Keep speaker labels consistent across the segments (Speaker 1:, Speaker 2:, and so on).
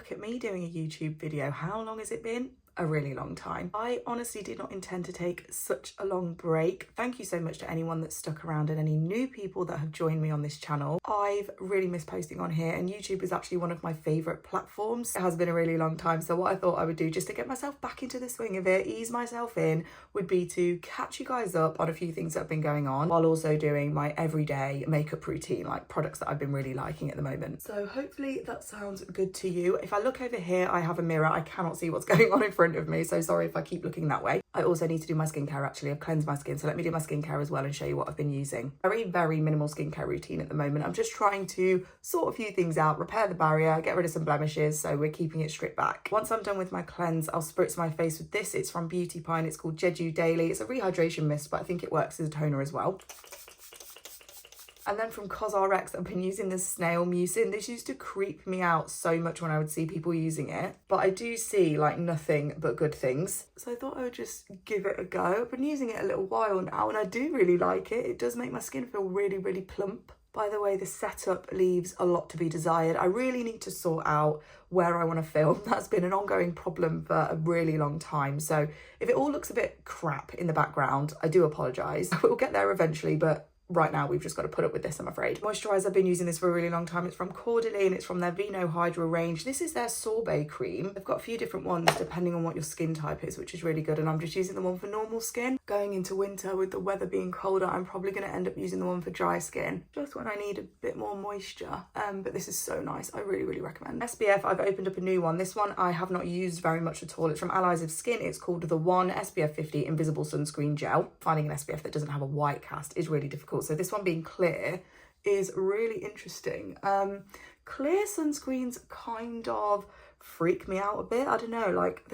Speaker 1: look at me doing a YouTube video. How long has it been? A really long time. I honestly did not intend to take such a long break. Thank you so much to anyone that stuck around and any new people that have joined me on this channel. I've really missed posting on here, and YouTube is actually one of my favorite platforms. It has been a really long time, so what I thought I would do just to get myself back into the swing of it, ease myself in, would be to catch you guys up on a few things that have been going on while also doing my everyday makeup routine, like products that I've been really liking at the moment. So hopefully that sounds good to you. If I look over here, I have a mirror. I cannot see what's going on in front of me, so sorry if I keep looking that way. I also need to do my skincare. Actually, I've cleansed my skin, so let me do my skincare as well and show you what I've been using. Very minimal skincare routine at the moment. I'm just trying to sort a few things out, repair the barrier, get rid of some blemishes, so we're keeping it stripped back. Once I'm done with my cleanse, I'll spritz my face with this. It's from Booktok and it's called Jeju Daily. It's a rehydration mist, but I think it works as a toner as well. And then from CosRx, I've been using this snail mucin. This used to creep me out so much when I would see people using it, but I do see like nothing but good things. So I thought I would just give it a go. I've been using it a little while now and I do really like it. It does make my skin feel really plump. By the way, the setup leaves a lot to be desired. I really need to sort out where I want to film. That's been an ongoing problem for a really long time. So if it all looks a bit crap in the background, I do apologise. We'll get there eventually, but right now we've just got to put up with this, I'm afraid. Moisturiser, I've been using this for a really long time. It's from Caudalie and it's from their Vino Hydra range. This is their sorbet cream. They've got a few different ones depending on what your skin type is, which is really good, and I'm just using the one for normal skin. Going into winter with the weather being colder, I'm probably going to end up using the one for dry skin, just when I need a bit more moisture. But this is so nice. I really recommend. SPF, I've opened up a new one. This one I have not used very much at all. It's from Allies of Skin. It's called the One SPF 50 Invisible Sunscreen Gel. Finding an SPF that doesn't have a white cast is really difficult. So this one being clear is really interesting. Clear sunscreens kind of freak me out a bit. I don't know, like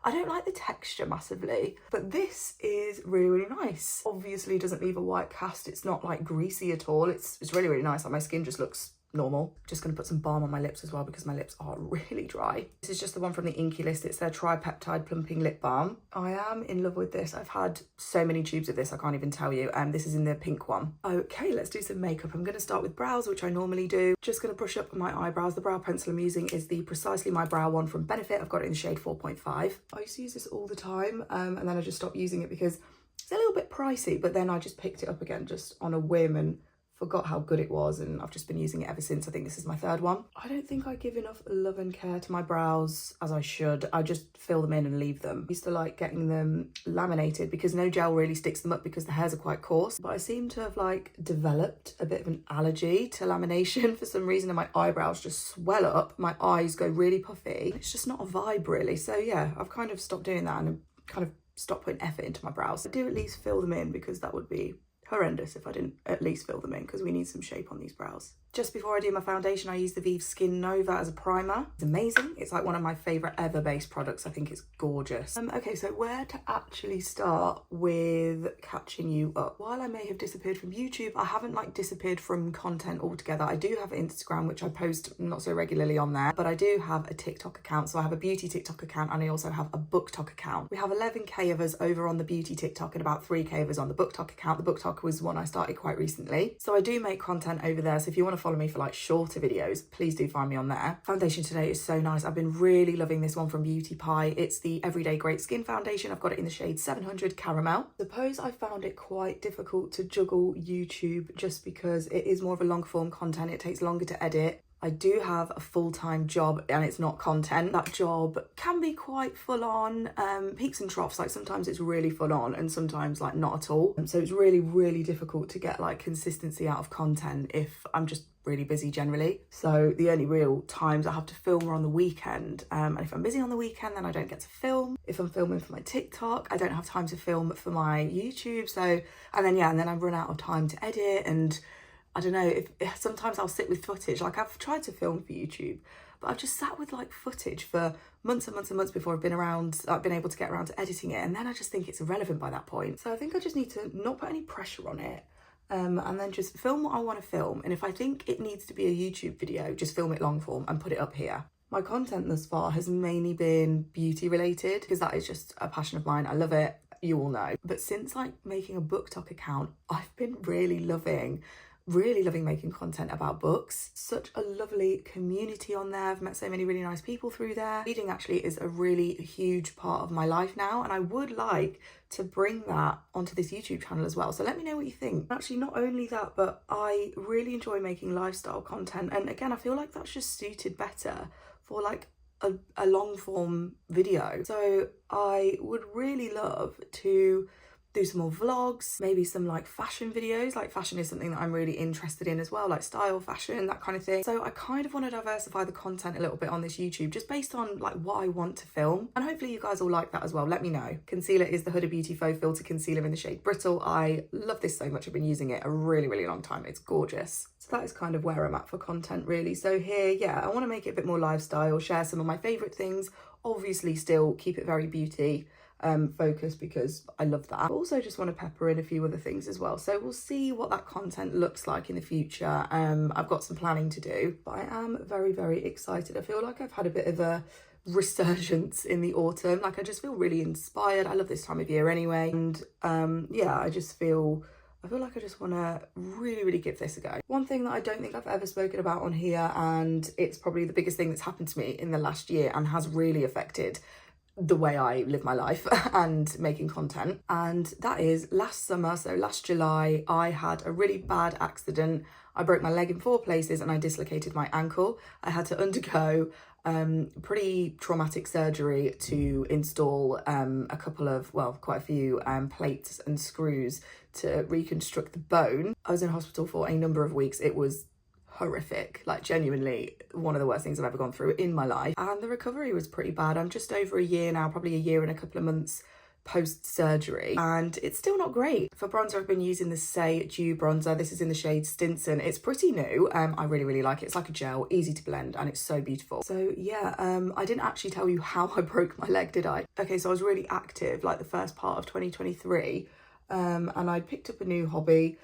Speaker 1: I don't like the texture massively, but this is really nice. Obviously doesn't leave a white cast. It's not like greasy at all. It's really nice. Like my skin just looks normal. Just gonna put some balm on my lips as well because my lips are really dry. This is just the one from the Inky List. It's their tripeptide plumping lip balm. I am in love with this. I've had so many tubes of this, I can't even tell you. This is in the pink one. Okay, let's do some makeup. I'm gonna start with brows, which I normally do. Just gonna brush up my eyebrows. The brow pencil I'm using is the Precisely My Brow one from Benefit. I've got it in the shade 4.5. I used to use this all the time, and then I just stopped using it because it's a little bit pricey, but then I just picked it up again just on a whim and forgot how good it was, and I've just been using it ever since. I think this is my third one. I don't think I give enough love and care to my brows as I should. I just fill them in and leave them. I used to like getting them laminated because no gel really sticks them up because the hairs are quite coarse, but I seem to have like developed a bit of an allergy to lamination for some reason, and my eyebrows just swell up, my eyes go really puffy. It's just not a vibe really. So yeah, I've kind of stopped doing that and kind of stopped putting effort into my brows. I do at least fill them in because that would be horrendous if I didn't at least fill them in, because we need some shape on these brows. Just before I do my foundation, I use the Vive Skin Nova as a primer. It's amazing. It's like one of my favourite ever base products. I think it's gorgeous. Okay, so where to actually start with catching you up? While I may have disappeared from YouTube, I haven't like disappeared from content altogether. I do have Instagram, which I post not so regularly on there, but I do have a TikTok account. So I have a beauty TikTok account and I also have a Booktok account. We have 11k of us over on the beauty TikTok and about 3k of us on the Booktok account. The Booktok was one I started quite recently. So I do make content over there. So if you want to follow me for like shorter videos, please do find me on there. Foundation today is so nice. I've been really loving this one from Beauty Pie. It's the Everyday Great Skin Foundation. I've got it in the shade 700 Caramel. Suppose I found it quite difficult to juggle YouTube just because it is more of a long form content. It takes longer to edit. I do have a full-time job and it's not content. That job can be quite full on, peaks and troughs. Like sometimes it's really full on and sometimes like not at all. So it's really difficult to get like consistency out of content if I'm just really busy generally. So the only real times I have to film are on the weekend. And if I'm busy on the weekend, then I don't get to film. If I'm filming for my TikTok, I don't have time to film for my YouTube. So, and then I run out of time to edit, and I don't know, if sometimes I'll sit with footage. Like I've tried to film for YouTube, but I've just sat with like footage for months and months before I've been able to get around to editing it. And then I just think it's irrelevant by that point. So I think I just need to not put any pressure on it. And then just film what I want to film. And if I think it needs to be a YouTube video, just film it long form and put it up here. My content thus far has mainly been beauty related because that is just a passion of mine. I love it, you all know. But since like making a Booktok account, I've been really loving Really loving making content about books. Such a lovely community on there. I've met so many really nice people through there. Reading actually is a really huge part of my life now, and I would like to bring that onto this YouTube channel as well. So let me know what you think. Actually, not only that, but I really enjoy making lifestyle content. And again, I feel like that's just suited better for like a long form video. So I would really love to do some more vlogs, maybe some like fashion videos. Like fashion is something that I'm really interested in as well, like style, fashion, that kind of thing. So I kind of want to diversify the content a little bit on this YouTube, just based on like what I want to film. And hopefully you guys all like that as well. Let me know. Concealer is the Huda Beauty Faux Filter Concealer in the shade Brittle. I love this so much. I've been using it a really, really long time. It's gorgeous. So that is kind of where I'm at for content really. So here, yeah, I want to make it a bit more lifestyle, share some of my favourite things, obviously still keep it very beauty focus because I love that. I also just want to pepper in a few other things as well. So we'll see what that content looks like in the future. I've got some planning to do, but I am very, very excited. I feel like I've had a bit of a resurgence in the autumn. Like I just feel really inspired. I love this time of year anyway. And yeah, I feel like I just want to really, really give this a go. One thing that I don't think I've ever spoken about on here, and it's probably the biggest thing that's happened to me in the last year and has really affected the way I live my life and making content, and that is last summer, so last July, I had a really bad accident. I broke my leg in 4 places and I dislocated my ankle. I had to undergo pretty traumatic surgery to install a couple of, well, quite a few plates and screws to reconstruct the bone. I was in hospital for a number of weeks. It was horrific, like genuinely one of the worst things I've ever gone through in my life, and the recovery was pretty bad. I'm just over a year now, probably a year and a couple of months post-surgery, and it's still not great. For bronzer, I've been using the Say Dew bronzer. This is in the shade Stinson. It's pretty new. I really, really like it. It's like a gel, easy to blend, and it's so beautiful. So yeah, I didn't actually tell you how I broke my leg, did I? Okay, so I was really active like the first part of 2023, and I picked up a new hobby.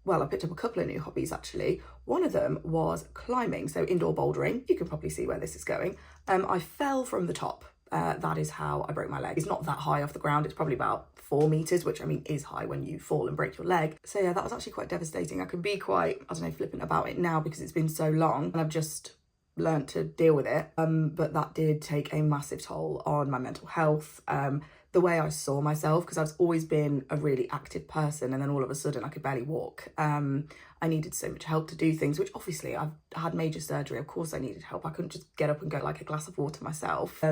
Speaker 1: Well, I picked up a couple of new hobbies actually. One of them was climbing, so indoor bouldering. You can probably see where this is going. I fell from the top. That is how I broke my leg. It's not that high off the ground. It's probably about 4 meters, which I mean is high when you fall and break your leg. So yeah, that was actually quite devastating. I can be quite, I don't know, flippant about it now because it's been so long and I've just learned to deal with it. But that did take a massive toll on my mental health. The way I saw myself, because I've always been a really active person, and then all of a sudden I could barely walk. I needed so much help to do things, which obviously I've had major surgery. Of course I needed help. I couldn't just get up and go like a glass of water myself.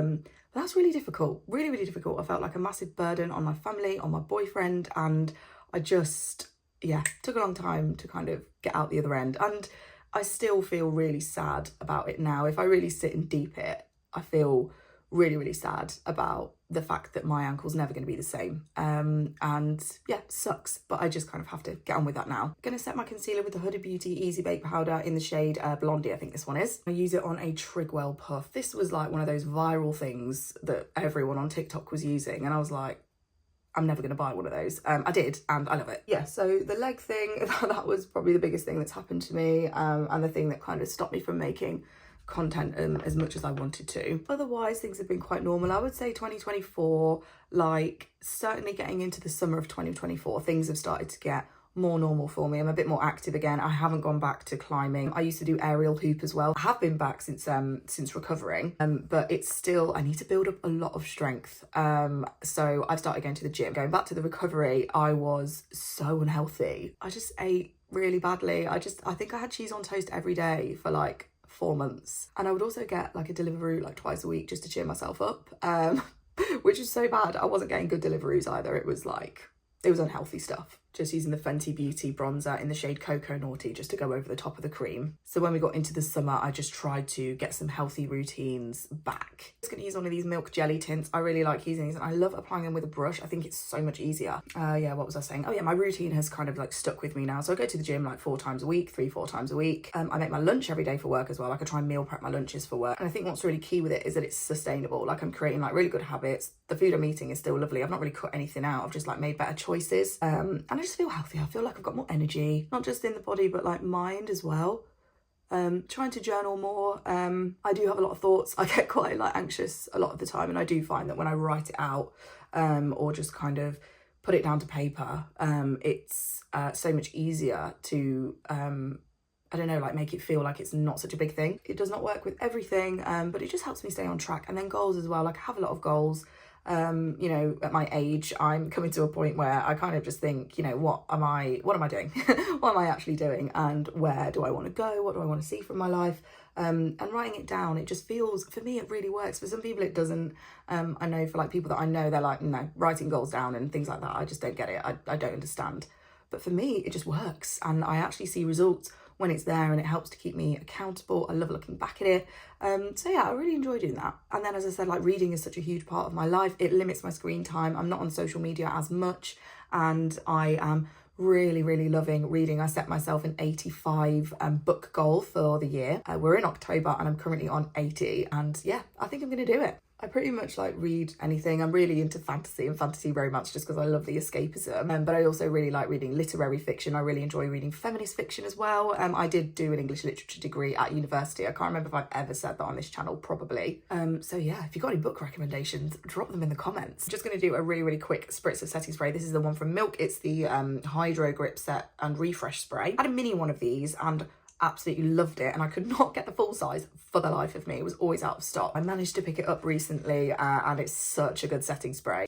Speaker 1: That's really difficult, really, really difficult. I felt like a massive burden on my family, on my boyfriend, and I just, yeah, took a long time to kind of get out the other end. And I still feel really sad about it now. If I really sit and deep it, I feel really, really sad about the fact that my ankle's never going to be the same. And yeah, sucks, but I just kind of have to get on with that now. I'm going to set my concealer with the Huda Beauty Easy Bake Powder in the shade Blondie, I think this one is. I use it on a Trigwell puff. This was like one of those viral things that everyone on TikTok was using, and I was like, I'm never going to buy one of those. I did, and I love it. Yeah, so the leg thing, that was probably the biggest thing that's happened to me, and the thing that kind of stopped me from making content as much as I wanted to. Otherwise, things have been quite normal. I would say 2024, like certainly getting into the summer of 2024, things have started to get more normal for me. I'm a bit more active again. I haven't gone back to climbing. I used to do aerial hoop as well. I have been back since recovering, but it's still, I need to build up a lot of strength. So I've started going to the gym. Going back to the recovery, I was so unhealthy. I just ate really badly. I think I had cheese on toast every day for like 4 months, and I would also get like a Deliveroo like twice a week just to cheer myself up, which is so bad. I wasn't getting good Deliveroos either. It was unhealthy stuff. Just using the Fenty Beauty bronzer in the shade Cocoa Naughty just to go over the top of the cream. So when we got into the summer, I just tried to get some healthy routines back. I'm just going to use one of these milk jelly tints. I really like using these, and I love applying them with a brush. I think it's so much easier. Yeah, what was I saying? Oh yeah, my routine has kind of like stuck with me now. So I go to the gym like 4 times a week, 3-4 times a week. I make my lunch every day for work as well. Like I try and meal prep my lunches for work. And I think what's really key with it is that it's sustainable. Like I'm creating like really good habits. The food I'm eating is still lovely. I've not really cut anything out. I've just like made better choices. And I just feel healthier. I feel like I've got more energy, not just in the body, but like mind as well. Trying to journal more. I do have a lot of thoughts. I get quite like anxious a lot of the time, and I do find that when I write it out, or just kind of put it down to paper, it's so much easier to I don't know, like make it feel like it's not such a big thing. It does not work with everything, but it just helps me stay on track. And then goals as well, like I have a lot of goals. You know, at my age, I'm coming to a point where I kind of just think, you know, what am I doing? What am I actually doing? And where do I want to go? What do I want to see from my life? And writing it down, it just feels, for me, it really works. For some people, it doesn't. I know for like people that I know, they're like, no, writing goals down and things like that, I just don't get it. I don't understand. But for me, it just works. And I actually see results when it's there, and it helps to keep me accountable. I love looking back at it. So yeah, I really enjoy doing that. And then, as I said, like reading is such a huge part of my life. It limits my screen time. I'm not on social media as much, and I am really loving reading. I set myself an 85 book goal for the year. We're in October and I'm currently on 80, and yeah, I think I'm gonna do it. I pretty much like read anything. I'm really into fantasy and fantasy romance just because I love the escapism. But I also really like reading literary fiction. I really enjoy reading feminist fiction as well. I did do an English literature degree at university. I can't remember if I've ever said that on this channel, probably. So yeah, if you've got any book recommendations, drop them in the comments. I'm just going to do a really quick spritz of setting spray. This is the one from Milk. It's the Hydro Grip Set and Refresh Spray. I had a mini one of these and absolutely loved it, and I could not get the full size for the life of me. It was always out of stock. I managed to pick it up recently, and it's such a good setting spray.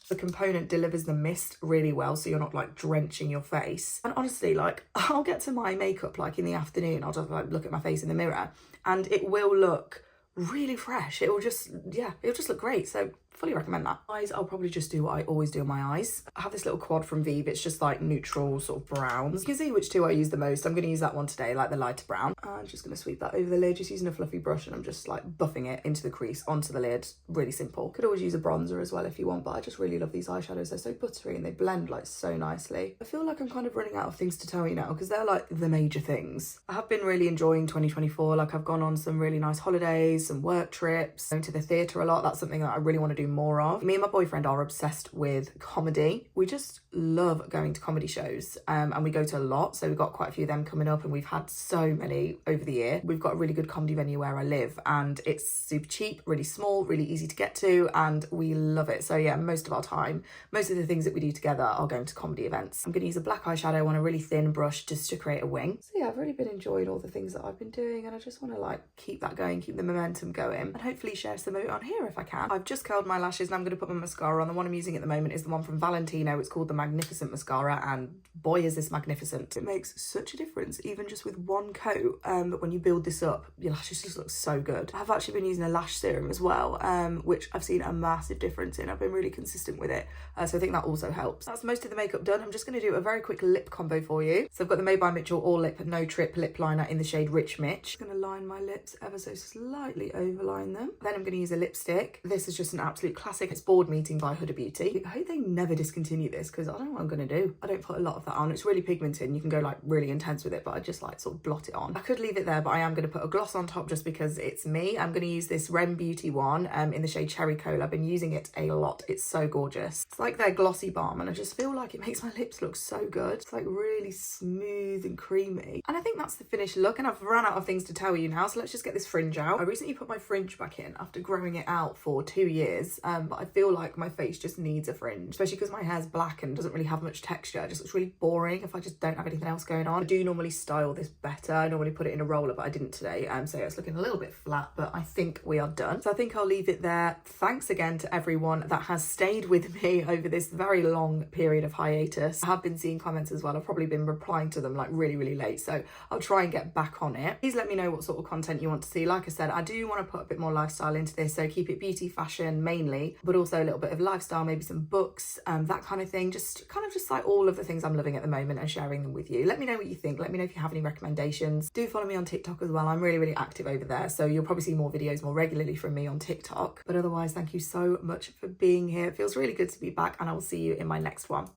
Speaker 1: The component delivers the mist really well, so you're not like drenching your face. And honestly, like I'll get to my makeup like in the afternoon, I'll just like look at my face in the mirror and it will look really fresh. It will just, yeah, it'll just look great. So fully recommend that. Eyes, I'll probably just do what I always do on my eyes. I have this little quad from Vive. It's just like neutral sort of browns. You can see which two I use the most. I'm going to use that one today, like the lighter brown. I'm just going to sweep that over the lid, just using a fluffy brush, and I'm just like buffing it into the crease, onto the lid. Really simple. Could always use a bronzer as well if you want, but I just really love these eyeshadows. They're so buttery and they blend like so nicely. I feel like I'm kind of running out of things to tell you now because they're like the major things. I have been really enjoying 2024. Like I've gone on some really nice holidays, some work trips, going to the theatre a lot. That's something that I really want to do more of. Me and my boyfriend are obsessed with comedy. We just love going to comedy shows, and we go to a lot. So we've got quite a few of them coming up, and we've had so many over the year. We've got a really good comedy venue where I live, and it's super cheap, really small, really easy to get to, and we love it. So yeah, most of our time, most of the things that we do together are going to comedy events. I'm going to use a black eyeshadow on a really thin brush just to create a wing. So yeah, I've really been enjoying all the things that I've been doing, and I just want to like keep that going, keep the momentum going, and hopefully share some of it on here if I can. I've just curled my lashes and I'm going to put my mascara on. The one I'm using at the moment is the one from Valentino. It's called the Magnificent Mascara, and boy is this magnificent. It makes such a difference even just with one coat. But when you build this up, your lashes just look so good. I've actually been using a lash serum as well, which I've seen a massive difference in. I've been really consistent with it, so I think that also helps. That's most of the makeup done. I'm just going to do a very quick lip combo for you. So I've got the Made by Mitchell All Lip No Trip lip liner in the shade Rich Mitch. I'm going to line my lips ever so slightly, overline them. Then I'm going to use a lipstick. This is just an absolute classic. It's Board Meeting by Huda Beauty. I hope they never discontinue this because I don't know what I'm going to do. I don't put a lot of that on. It's really pigmented and you can go like really intense with it, but I just like sort of blot it on. I could leave it there, but I am going to put a gloss on top just because it's me. I'm going to use this Ren Beauty one in the shade Cherry Cola. I've been using it a lot. It's so gorgeous. It's like their glossy balm and I just feel like it makes my lips look so good. It's like really smooth and creamy. And I think that's the finished look, and I've run out of things to tell you now, so let's just get this fringe out. I recently put my fringe back in after growing it out for 2 years, but I feel like my face just needs a fringe, especially because my hair's black and doesn't really have much texture. It just looks really boring if I just don't have anything else going on. I do normally style this better. I normally put it in a roller, but I didn't today, so yeah, it's looking a little bit flat, but I think we are done. So I think I'll leave it there. Thanks again to everyone that has stayed with me over this very long period of hiatus. I have been seeing comments as well. I've probably been replying to them like really late, so I'll try and get back on it. Please let me know what sort of content you want to see. Like I said, I do want to put a bit more lifestyle into this, so keep it beauty, fashion mainly, but also a little bit of lifestyle, maybe some books, that kind of thing. Just like all of the things I'm loving at the moment and sharing them with you. Let me know what you think. Let me know if you have any recommendations. Do follow me on TikTok as well. I'm really active over there, so you'll probably see more videos more regularly from me on TikTok. But otherwise, thank you so much for being here. It feels really good to be back, and I will see you in my next one.